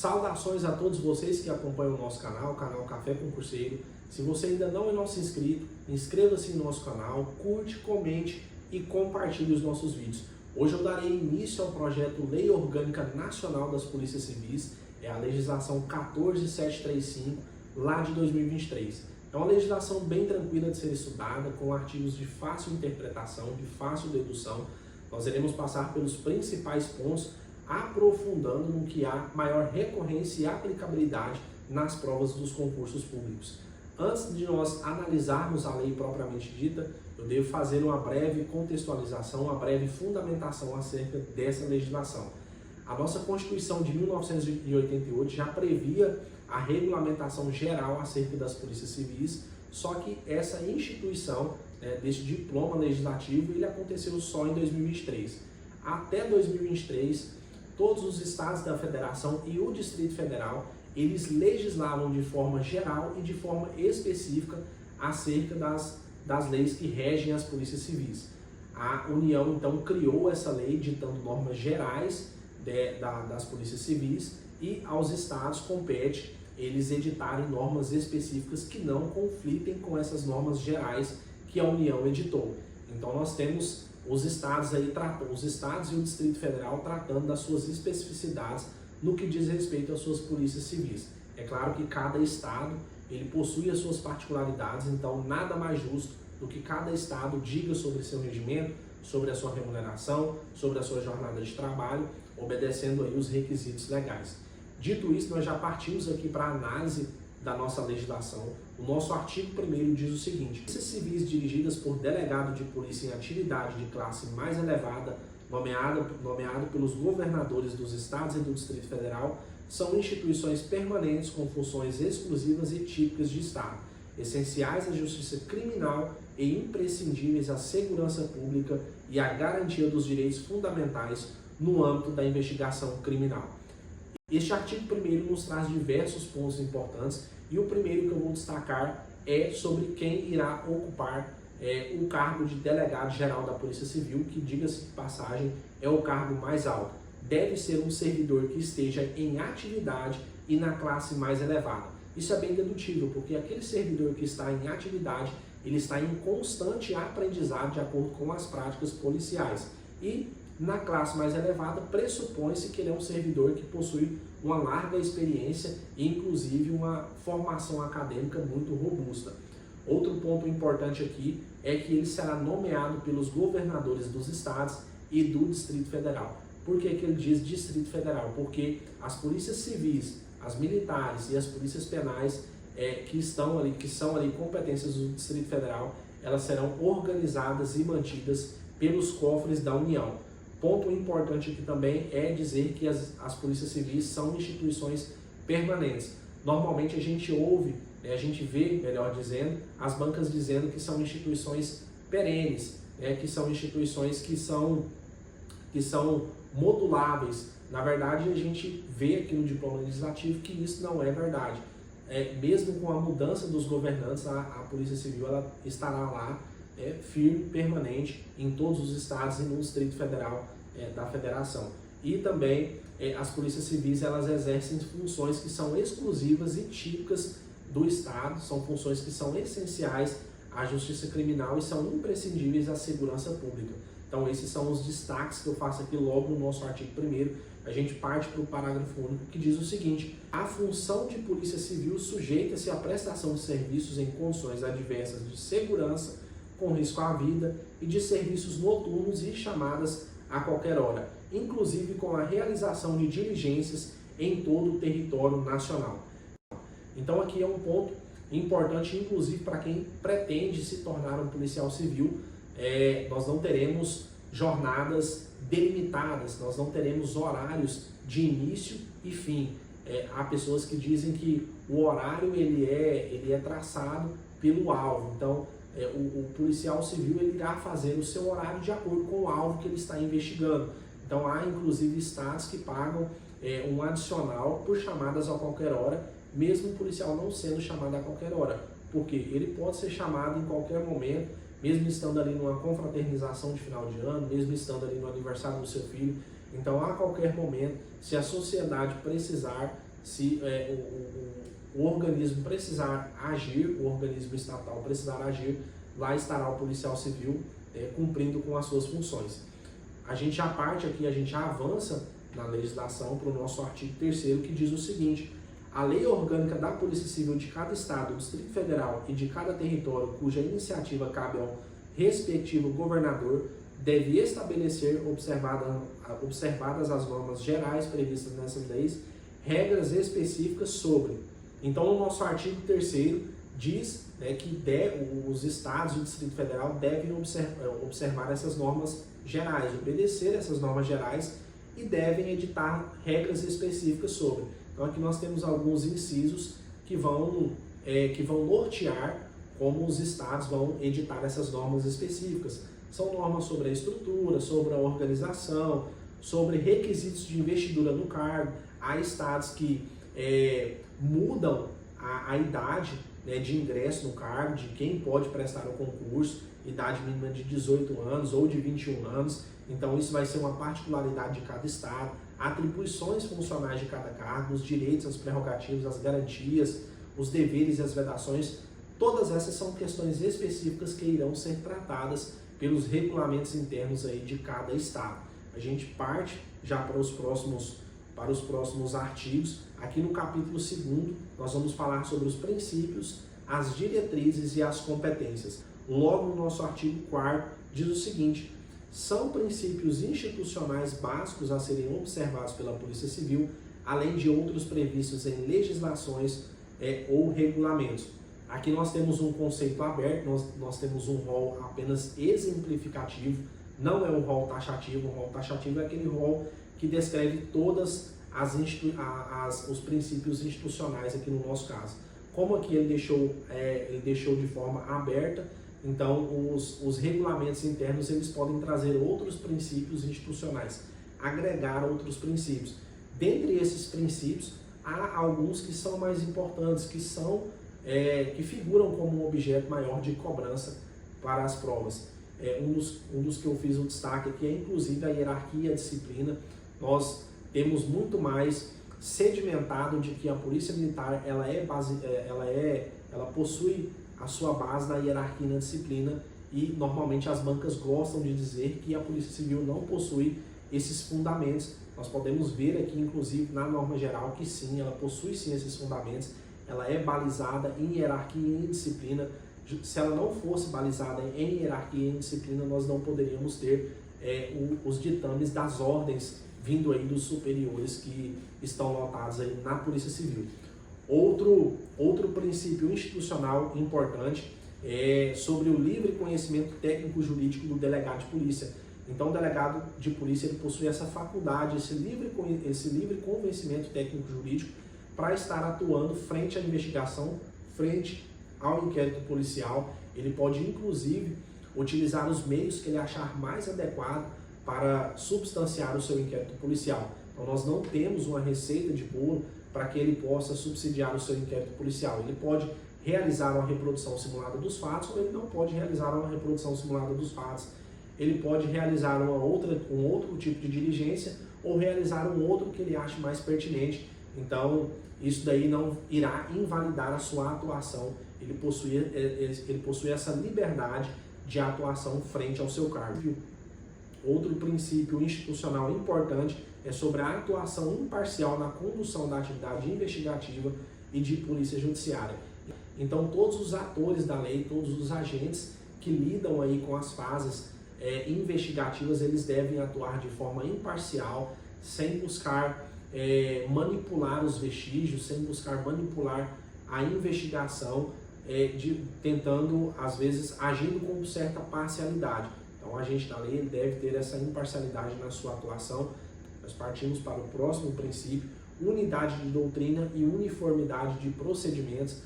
Saudações a todos vocês que acompanham o nosso canal, o canal Café Concurseiro. Se você ainda não é nosso inscrito, inscreva-se no nosso canal, curte, comente e compartilhe os nossos vídeos. Hoje eu darei início ao projeto Lei Orgânica Nacional das Polícias Civis, é a legislação 14735, lá de 2023. É uma legislação bem tranquila de ser estudada, com artigos de fácil interpretação, de fácil dedução. Nós iremos passar pelos principais pontos, aprofundando no que há maior recorrência e aplicabilidade nas provas dos concursos públicos. Antes de nós analisarmos a lei propriamente dita, eu devo fazer uma breve contextualização, uma breve fundamentação acerca dessa legislação. A nossa Constituição de 1988 já previa a regulamentação geral acerca das polícias civis, só que essa instituição desse diploma legislativo ele aconteceu só em 2023. Até 2023, todos os estados da federação e o Distrito Federal, eles legislavam de forma geral e de forma específica acerca das leis que regem as polícias civis. A União, então, criou essa lei ditando normas gerais das polícias civis e aos estados compete eles editarem normas específicas que não conflitem com essas normas gerais que a União editou. Então nós temos os estados e o Distrito Federal tratando das suas especificidades no que diz respeito às suas polícias civis. É claro que cada estado ele possui as suas particularidades, então nada mais justo do que cada estado diga sobre seu regimento, sobre a sua remuneração, sobre a sua jornada de trabalho, obedecendo aí os requisitos legais. Dito isso, nós já partimos aqui para a análise da nossa legislação. O nosso artigo 1º diz o seguinte: polícias civis dirigidas por delegado de polícia em atividade de classe mais elevada, nomeado pelos governadores dos estados e do Distrito Federal, são instituições permanentes com funções exclusivas e típicas de Estado, essenciais à justiça criminal e imprescindíveis à segurança pública e à garantia dos direitos fundamentais no âmbito da investigação criminal. Este artigo 1º nos traz diversos pontos importantes e o primeiro que eu vou destacar é sobre quem irá ocupar o cargo de delegado-geral da Polícia Civil, que, diga-se de passagem, é o cargo mais alto. Deve ser um servidor que esteja em atividade e na classe mais elevada. Isso é bem dedutível, porque aquele servidor que está em atividade, ele está em constante aprendizado de acordo com as práticas policiais. E na classe mais elevada, pressupõe-se que ele é um servidor que possui uma larga experiência e, inclusive, uma formação acadêmica muito robusta. Outro ponto importante aqui é que ele será nomeado pelos governadores dos estados e do Distrito Federal. Por que ele diz Distrito Federal? Porque as polícias civis, as militares e as polícias penais que são ali competências do Distrito Federal, elas serão organizadas e mantidas pelos cofres da União. Ponto importante aqui também é dizer que as polícias civis são instituições permanentes. Normalmente a gente vê, melhor dizendo, as bancas dizendo que são instituições perenes, que são instituições que são moduláveis. Na verdade, a gente vê aqui no diploma legislativo que isso não é verdade. Mesmo com a mudança dos governantes, a Polícia Civil ela estará lá firme, permanente em todos os estados e no Distrito Federal da Federação. E também as polícias civis elas exercem funções que são exclusivas e típicas do Estado, são funções que são essenciais à justiça criminal e são imprescindíveis à segurança pública. Então esses são os destaques que eu faço aqui logo no nosso artigo 1º. A gente parte para o parágrafo único que diz o seguinte: a função de polícia civil sujeita-se à prestação de serviços em condições adversas de segurança, com risco à vida, e de serviços noturnos e chamadas a qualquer hora, inclusive com a realização de diligências em todo o território nacional. Então aqui é um ponto importante, inclusive para quem pretende se tornar um policial civil. Nós não teremos jornadas delimitadas, nós não teremos horários de início e fim. Há pessoas que dizem que o horário ele é traçado pelo alvo. Então o policial civil ele irá fazer o seu horário de acordo com o alvo que ele está investigando. Então há inclusive estados que pagam um adicional por chamadas a qualquer hora, mesmo o policial não sendo chamado a qualquer hora, porque ele pode ser chamado em qualquer momento, mesmo estando ali numa confraternização de final de ano, mesmo estando ali no aniversário do seu filho. Então, a qualquer momento, se a sociedade precisar Se o organismo precisar agir, o organismo estatal precisar agir, lá estará o policial civil cumprindo com as suas funções. A gente já parte aqui, a gente já avança na legislação para o nosso artigo 3º, que diz o seguinte: a lei orgânica da Polícia Civil de cada estado, Distrito Federal e de cada território cuja iniciativa cabe ao respectivo governador deve estabelecer, observadas as normas gerais previstas nessas leis, regras específicas sobre. Então, no nosso artigo 3º diz que os estados e o Distrito Federal devem observar essas normas gerais, obedecer essas normas gerais e devem editar regras específicas sobre. Então, aqui nós temos alguns incisos que vão nortear como os estados vão editar essas normas específicas. São normas sobre a estrutura, sobre a organização, sobre requisitos de investidura no cargo. Há estados que mudam a idade de ingresso no cargo, de quem pode prestar o concurso, idade mínima de 18 anos ou de 21 anos. Então, isso vai ser uma particularidade de cada estado. Atribuições funcionais de cada cargo, os direitos, as prerrogativas, as garantias, os deveres e as vedações. Todas essas são questões específicas que irão ser tratadas pelos regulamentos internos aí de cada estado. A gente parte já para os próximos artigos. Aqui no capítulo 2º, nós vamos falar sobre os princípios, as diretrizes e as competências. Logo no nosso artigo 4º diz o seguinte: são princípios institucionais básicos a serem observados pela Polícia Civil, além de outros previstos em legislações ou regulamentos. Aqui nós temos um conceito aberto, nós temos um rol apenas exemplificativo, não é um rol taxativo. Um rol taxativo é aquele rol que descreve todas os princípios institucionais aqui no nosso caso. Como aqui ele deixou de forma aberta, então os regulamentos internos eles podem trazer outros princípios institucionais, agregar outros princípios. Dentre esses princípios, há alguns que são mais importantes, que figuram como um objeto maior de cobrança para as provas. Um dos que eu fiz o destaque aqui é inclusive a hierarquia e a disciplina. Nós temos muito mais sedimentado de que a Polícia Militar ela possui a sua base na hierarquia e na disciplina, e normalmente as bancas gostam de dizer que a Polícia Civil não possui esses fundamentos. Nós podemos ver aqui, inclusive, na norma geral, que sim, ela possui sim esses fundamentos, ela é balizada em hierarquia e em disciplina. Se ela não fosse balizada em hierarquia e em disciplina, nós não poderíamos ter os ditames das ordens vindo aí dos superiores que estão lotados aí na Polícia Civil. Outro princípio institucional importante é sobre o livre conhecimento técnico-jurídico do delegado de polícia. Então, o delegado de polícia ele possui essa faculdade, esse livre conhecimento técnico-jurídico para estar atuando frente à investigação, frente ao inquérito policial. Ele pode, inclusive, utilizar os meios que ele achar mais adequado para substanciar o seu inquérito policial. Então, nós não temos uma receita de bolo para que ele possa subsidiar o seu inquérito policial. Ele pode realizar uma reprodução simulada dos fatos, ou ele não pode realizar uma reprodução simulada dos fatos. Ele pode realizar um outro tipo de diligência, ou realizar um outro que ele ache mais pertinente. Então, isso daí não irá invalidar a sua atuação. Ele possui essa liberdade de atuação frente ao seu cargo. Outro princípio institucional importante é sobre a atuação imparcial na condução da atividade investigativa e de polícia judiciária. Então, todos os atores da lei, todos os agentes que lidam aí com as fases investigativas, eles devem atuar de forma imparcial, sem buscar manipular os vestígios, sem buscar manipular a investigação, tentando, às vezes, agindo com certa parcialidade. Então, o agente da lei ele deve ter essa imparcialidade na sua atuação. Nós partimos para o próximo princípio: unidade de doutrina e uniformidade de procedimentos.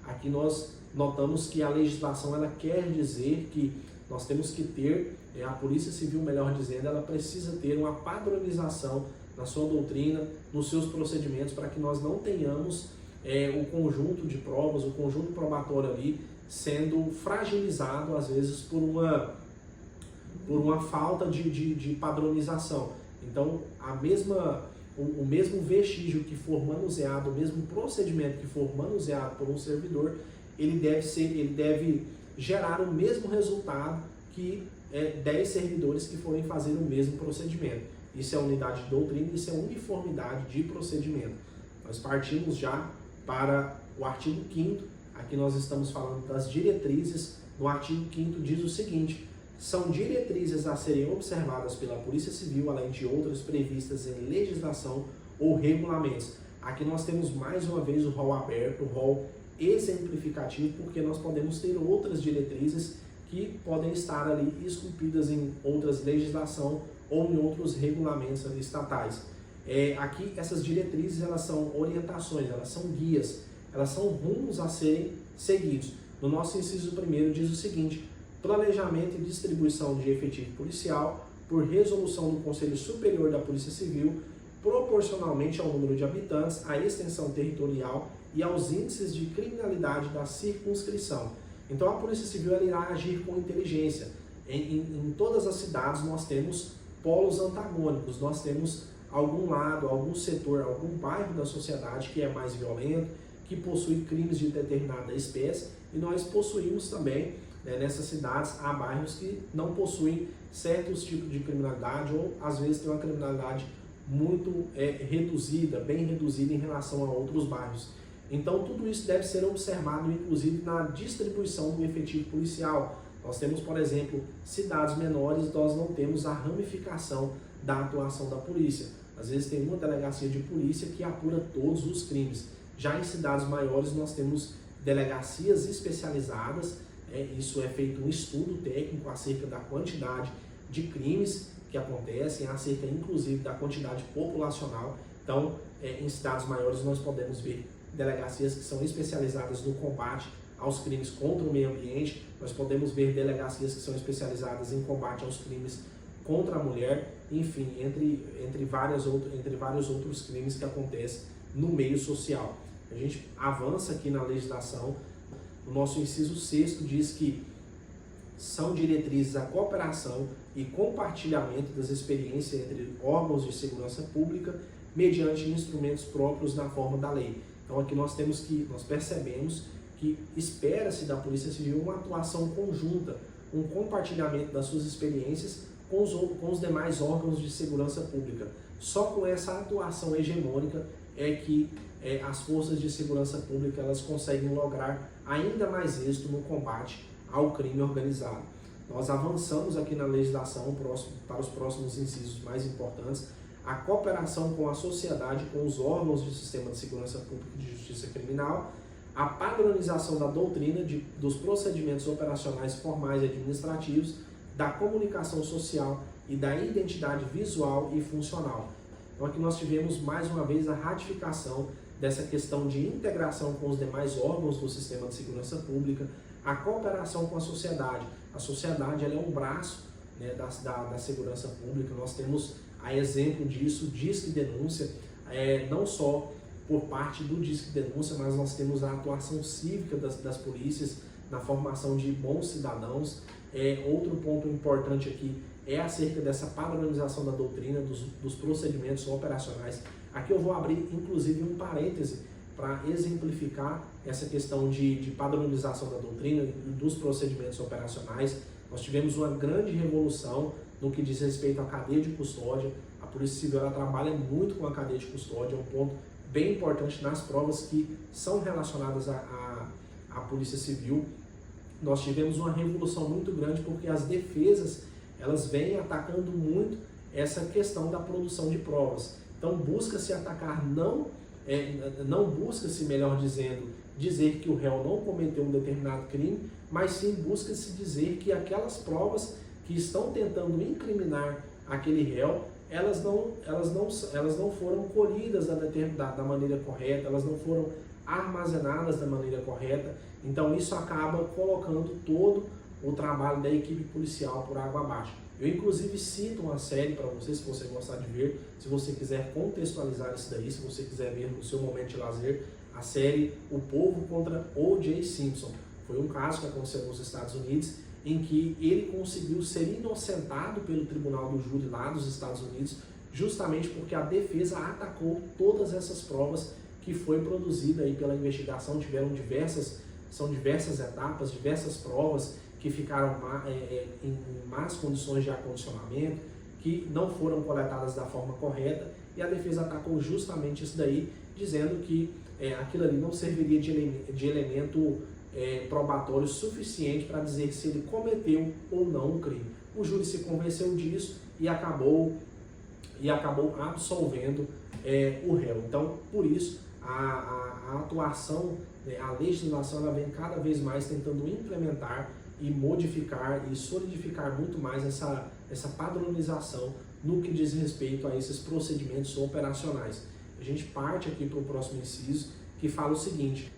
Aqui nós notamos que a legislação ela quer dizer que nós temos que ter, a Polícia Civil, melhor dizendo, ela precisa ter uma padronização na sua doutrina, nos seus procedimentos, para que nós não tenhamos o conjunto de provas, o conjunto probatório ali sendo fragilizado, às vezes, por uma falta de padronização. Então, o mesmo vestígio que for manuseado, o mesmo procedimento que for manuseado por um servidor, ele deve gerar o mesmo resultado que 10 servidores que forem fazer o mesmo procedimento. Isso é unidade de doutrina, isso é uniformidade de procedimento. Nós partimos já para o artigo 5º, aqui nós estamos falando das diretrizes. No artigo 5º diz o seguinte: são diretrizes a serem observadas pela Polícia Civil, além de outras previstas em legislação ou regulamentos. Aqui nós temos mais uma vez o rol aberto, o rol exemplificativo, porque nós podemos ter outras diretrizes que podem estar ali esculpidas em outras legislação ou em outros regulamentos estatais. Aqui essas diretrizes, elas são orientações, elas são guias, elas são rumos a serem seguidos. No nosso inciso 1º diz o seguinte: planejamento e distribuição de efetivo policial por resolução do Conselho Superior da Polícia Civil, proporcionalmente ao número de habitantes, à extensão territorial e aos índices de criminalidade da circunscrição. Então a Polícia Civil ela irá agir com inteligência. Em todas as cidades nós temos polos antagônicos, nós temos algum lado, algum setor, algum bairro da sociedade que é mais violento, que possui crimes de determinada espécie, e nós possuímos também, nessas cidades, há bairros que não possuem certos tipos de criminalidade ou às vezes tem uma criminalidade muito reduzida, bem reduzida em relação a outros bairros. Então tudo isso deve ser observado, inclusive na distribuição do efetivo policial. Nós temos, por exemplo, cidades menores, nós não temos a ramificação da atuação da polícia. Às vezes tem uma delegacia de polícia que apura todos os crimes. Já em cidades maiores nós temos delegacias especializadas, isso é feito um estudo técnico acerca da quantidade de crimes que acontecem, acerca inclusive da quantidade populacional. Então, em cidades maiores nós podemos ver delegacias que são especializadas no combate aos crimes contra o meio ambiente, nós podemos ver delegacias que são especializadas em combate aos crimes contra a mulher, enfim, entre vários outros crimes que acontecem no meio social. A gente avança aqui na legislação. O nosso inciso 6º diz que são diretrizes a cooperação e compartilhamento das experiências entre órgãos de segurança pública mediante instrumentos próprios na forma da lei. Então aqui nós percebemos que espera-se da Polícia Civil uma atuação conjunta, um compartilhamento das suas experiências com os demais órgãos de segurança pública. Só com essa atuação hegemônica é que as forças de segurança pública elas conseguem lograr ainda mais êxito no combate ao crime organizado. Nós avançamos aqui na legislação para os próximos incisos mais importantes: a cooperação com a sociedade, com os órgãos do sistema de segurança pública e de justiça criminal, a padronização da doutrina dos procedimentos operacionais formais e administrativos, da comunicação social e da identidade visual e funcional. Então aqui nós tivemos mais uma vez a ratificação dessa questão de integração com os demais órgãos do sistema de segurança pública, a cooperação com a sociedade. A sociedade ela é um braço, da segurança pública. Nós temos a exemplo disso o Disque Denúncia, não só por parte do Disque Denúncia, mas nós temos a atuação cívica das polícias na formação de bons cidadãos. Outro ponto importante aqui é acerca dessa padronização da doutrina, dos procedimentos operacionais. Aqui eu vou abrir inclusive um parêntese para exemplificar essa questão de padronização da doutrina e dos procedimentos operacionais. Nós tivemos uma grande revolução no que diz respeito à cadeia de custódia. A Polícia Civil ela trabalha muito com a cadeia de custódia, é um ponto bem importante nas provas que são relacionadas à Polícia Civil. Nós tivemos uma revolução muito grande porque as defesas elas vêm atacando muito essa questão da produção de provas. Então busca-se atacar, não busca-se, melhor dizendo, dizer que o réu não cometeu um determinado crime, mas sim busca-se dizer que aquelas provas que estão tentando incriminar aquele réu, elas não foram colhidas da maneira correta, elas não foram armazenadas da maneira correta. Então isso acaba colocando todo o trabalho da equipe policial por água abaixo. Eu inclusive cito uma série para você, se você gostar de ver, se você quiser contextualizar isso daí, se você quiser ver no seu momento de lazer, a série O Povo contra O.J. Simpson. Foi um caso que aconteceu nos Estados Unidos, em que ele conseguiu ser inocentado pelo tribunal do júri lá dos Estados Unidos justamente porque a defesa atacou todas essas provas que foi produzida aí pela investigação. São diversas etapas, diversas provas que ficaram em más condições de acondicionamento, que não foram coletadas da forma correta, e a defesa atacou justamente isso daí, dizendo que aquilo ali não serviria de elemento probatório suficiente para dizer se ele cometeu ou não o crime. O júri se convenceu disso e acabou absolvendo o réu. Então, por isso, a atuação, a legislação, ela vem cada vez mais tentando implementar e modificar e solidificar muito mais essa padronização no que diz respeito a esses procedimentos operacionais. A gente parte aqui para o próximo inciso, que fala o seguinte: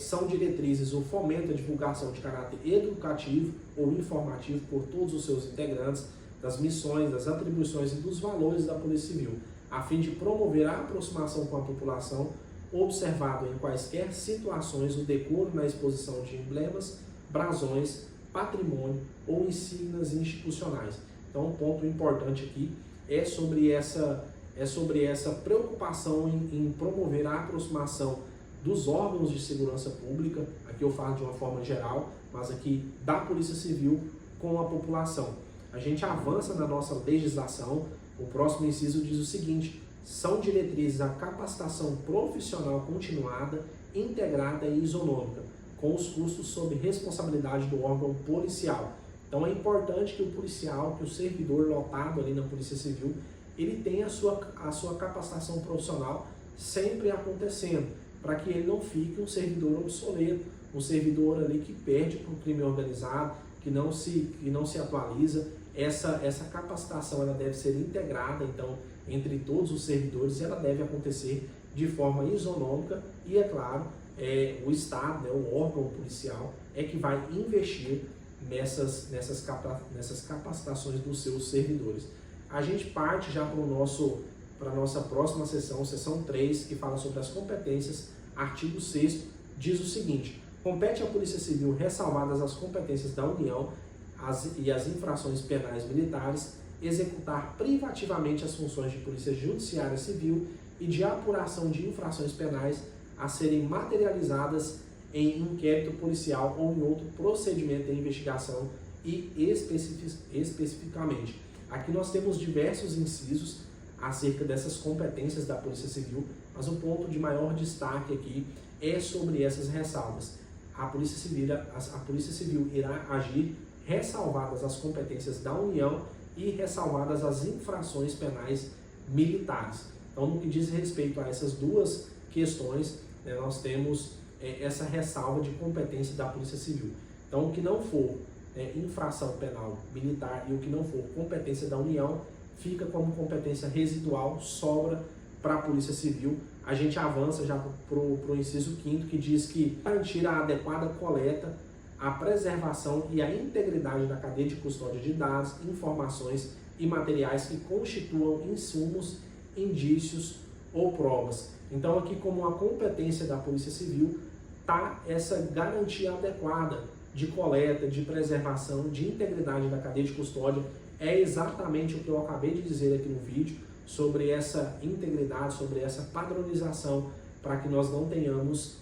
são diretrizes o fomento e a divulgação de caráter educativo ou informativo por todos os seus integrantes, das missões, das atribuições e dos valores da Polícia Civil, a fim de promover a aproximação com a população, observado em quaisquer situações o decoro na exposição de emblemas, brasões, patrimônio ou insígnias institucionais. Então, um ponto importante aqui é sobre essa preocupação em promover a aproximação dos órgãos de segurança pública, aqui eu falo de uma forma geral, mas aqui da Polícia Civil com a população. A gente avança na nossa legislação. O próximo inciso diz o seguinte: são diretrizes a capacitação profissional continuada, integrada e isonômica, com os custos sob responsabilidade do órgão policial. Então é importante que o policial, que o servidor lotado ali na Polícia Civil, ele tenha a sua capacitação profissional sempre acontecendo, para que ele não fique um servidor obsoleto, um servidor ali que perde para o crime organizado, que não se atualiza. Essa capacitação ela deve ser integrada, então, entre todos os servidores, e ela deve acontecer de forma isonômica e, é claro, o Estado, o órgão policial, é que vai investir nessas capacitações dos seus servidores. A gente parte já para a nossa próxima sessão 3, que fala sobre as competências. Artigo 6º diz o seguinte: compete à Polícia Civil, ressalvadas as competências da União e as infrações penais militares, executar privativamente as funções de Polícia Judiciária Civil e de apuração de infrações penais a serem materializadas em inquérito policial ou em outro procedimento de investigação e especificamente. Aqui nós temos diversos incisos acerca dessas competências da Polícia Civil, mas o ponto de maior destaque aqui é sobre essas ressalvas. A Polícia Civil irá agir ressalvadas as competências da União e ressalvadas as infrações penais militares. Então, no que diz respeito a essas duas questões, nós temos essa ressalva de competência da Polícia Civil. Então, o que não for infração penal militar e o que não for competência da União fica como competência residual, sobra para a Polícia Civil. A gente avança já para o inciso 5º, que diz que garantir a adequada coleta, a preservação e a integridade da cadeia de custódia de dados, informações e materiais que constituam insumos, indícios ou provas. Então, aqui, como uma competência da Polícia Civil, está essa garantia adequada de coleta, de preservação, de integridade da cadeia de custódia. É exatamente o que eu acabei de dizer aqui no vídeo, sobre essa integridade, sobre essa padronização, para que nós não tenhamos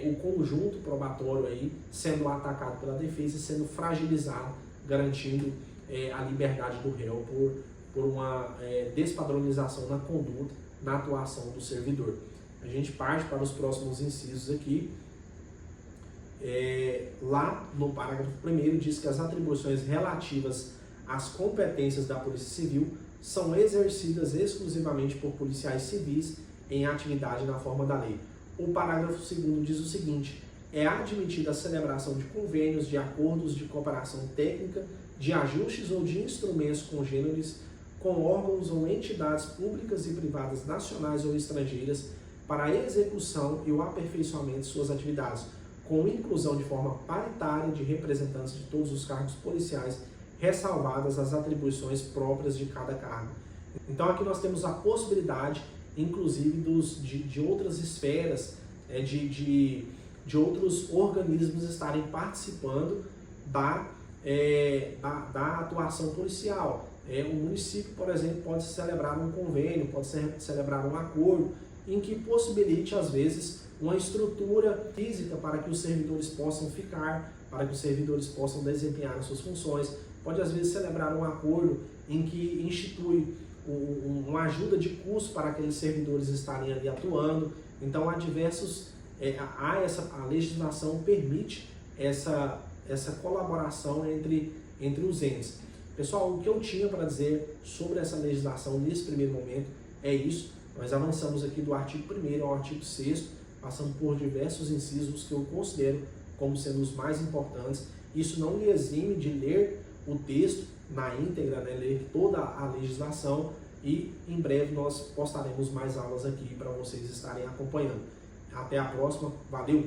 o conjunto probatório aí sendo atacado pela defesa e sendo fragilizado, garantindo a liberdade do réu por uma despadronização na conduta, na atuação do servidor. A gente parte para os próximos incisos aqui. Lá no parágrafo 1º diz que as atribuições relativas às competências da Polícia Civil são exercidas exclusivamente por policiais civis em atividade na forma da lei. O parágrafo 2º diz o seguinte: é admitida a celebração de convênios, de acordos de cooperação técnica, de ajustes ou de instrumentos congêneres com órgãos ou entidades públicas e privadas nacionais ou estrangeiras para a execução e o aperfeiçoamento de suas atividades, com inclusão de forma paritária de representantes de todos os cargos policiais, ressalvadas as atribuições próprias de cada cargo. Então aqui nós temos a possibilidade, inclusive, de outras esferas, de outros organismos estarem participando da atuação policial. O município, por exemplo, pode celebrar um convênio, pode celebrar um acordo em que possibilite, às vezes, uma estrutura física para que os servidores possam ficar, para que os servidores possam desempenhar as suas funções. Pode, às vezes, celebrar um acordo em que institui uma ajuda de custo para aqueles servidores estarem ali atuando. Então, há diversos, a legislação permite essa colaboração entre os entes. Pessoal, o que eu tinha para dizer sobre essa legislação nesse primeiro momento é isso. Nós avançamos aqui do artigo 1º ao artigo 6º, passando por diversos incisos que eu considero como sendo os mais importantes. Isso não lhe exime de ler o texto na íntegra, né, ler toda a legislação, e em breve nós postaremos mais aulas aqui para vocês estarem acompanhando. Até a próxima, valeu!